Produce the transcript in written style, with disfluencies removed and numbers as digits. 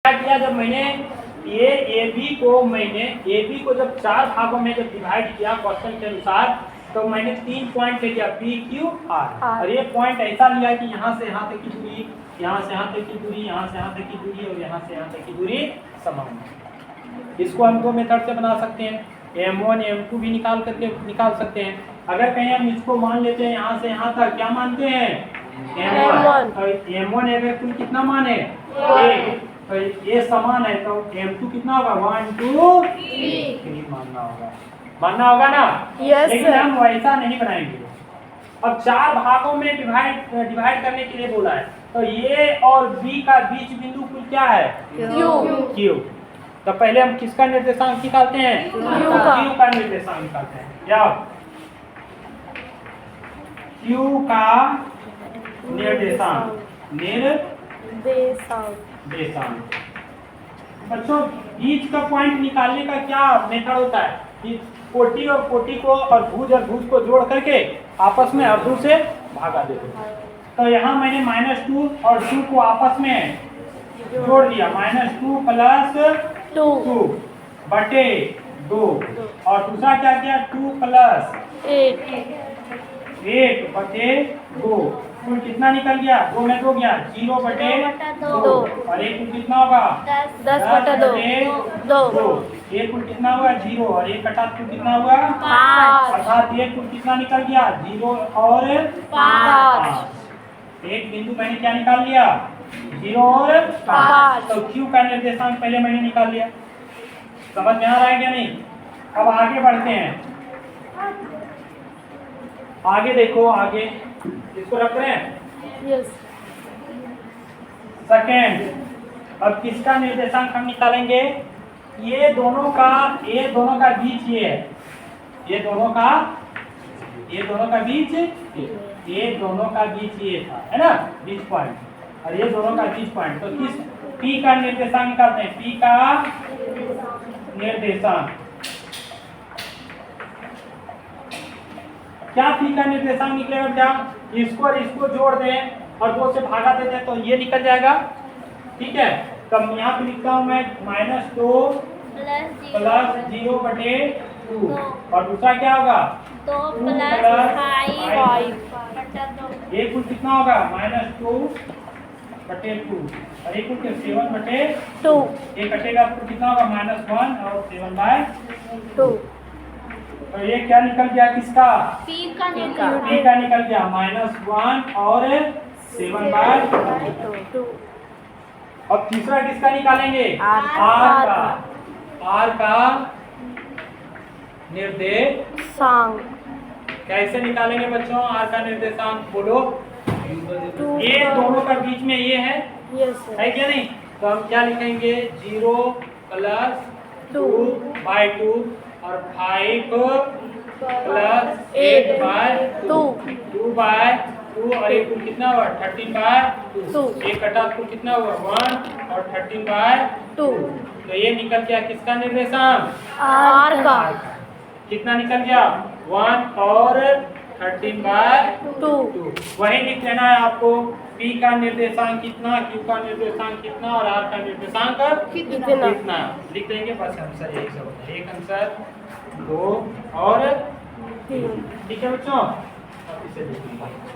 क्या किया, जब मैंने ये ए बी को जब 4 भागों में जब डिवाइड किया क्वेश्चन के अनुसार, तो मैंने 3 पॉइंट ले लिया पी क्यू आर, और ये पॉइंट ऐसा लिया कि यहाँ से यहाँ तक की दूरी, यहाँ से यहाँ तक की दूरी, यहाँ से यहाँ तक की दूरी और यहाँ से यहाँ तक की दूरी समान है। इसको हम दो मेथड से बना सकते हैं, M1 M2 भी निकाल सकते हैं। अगर कहीं हम इसको मान लेते हैं यहाँ से यहाँ तक, क्या मानते हैं M1, और M1 अगर कुल कितना मान है 1, तो ये समान है, तो M2 कितना होगा 1 2 3 मानना होगा ना। लेकिन हम वैसा नहीं बनाएंगे। अब 4 भागों में डिवाइड करने के लिए बोला है, तो ये और बी का बीच बिंदु कुल क्या है क्यू। तो पहले हम किसका निर्देशांक निकालते हैं, क्यू का निर्देशांक निकालते हैं। क्या क्यू का निर्देशांक बच्चों, बीच का पॉइंट निकालने का क्या मेथड होता है कि कोटि और कोटि को और भुज को जोड़ करके आपस में अर्धों से भागा देते हैं। तो यहाँ मैंने -2 और 2 को आपस में जोड़ दिया, -2 + 2 बटे 2, और दूसरा क्या किया 2 + 8 बटे 2, कुल कितना निकल गया, 2 में 2 गया 0 बटे 2, और एक कुल कितना होगा 10 बटे 2, एक कुल कितना हुआ 0, और एक कटा कुल कितना हुआ 5, अर्थात एक कुल कितना निकल गया 0 और 5। एक बिंदु मैंने क्या निकाल लिया 0 और 5। तो क्यू का निर्देशांक पहले मैंने निकाल लिया। समझ में आ रहा है क्या नहीं। अब आगे बढ़ते हैं, आगे देखो, आगे इसको रख रहे हैं सेकेंड। अब किसका निर्देशांक हम निकालेंगे, ये दोनों का बीच ये है, ये दोनों का बीच ये था, है ना, बीच पॉइंट, और ये दोनों का बीच पॉइंट। तो किस P का निर्देशांक निकालते हैं, P का निर्देशांक क्या, P का निर्देशांक निकलेगा क्या, इसको और इसको जोड़ दें और 2 से भागा देते हैं तो ये निकल जाएगा। ठीक है, तब यहाँ पे लिखता हूँ मैं -2 + 0 बटे 2, और दूसरा क्या होगा 2 + 5 एक कुल कितना होगा -2 बटे 2, और एक कुल 7 बटे 2, ये कटेगा तो कितना होगा -1 और 7/2। तो ये क्या निकल गया, किसका P का निकल गया -1 और 7/2। अब तीसरा किसका निकालेंगे, R का निर्देशांक कैसे निकालेंगे बच्चों, R का निर्देशांक बोलो। ये दोनों का बीच में ये है क्या नहीं, तो हम क्या लिखेंगे 0 + 2/2 और 5 + 8/2, 2/2, और एक कुल कितना हुआ 13/2, एक कटा कुल कितना हुआ 1 और 13/2। तो ये निकल गया किसका निर्देशांक, R का। कितना निकल गया 1 और 13/2। वही लिख लेना है आपको, P का निर्देशांक कितना, Q का निर्देशांक कितना और R का निर्देशांक कितना लिख देंगे, बस आंसर यही सब होता है। एक आंसर 2 और 3। ठीक है बच्चों, अब इसे देखिए।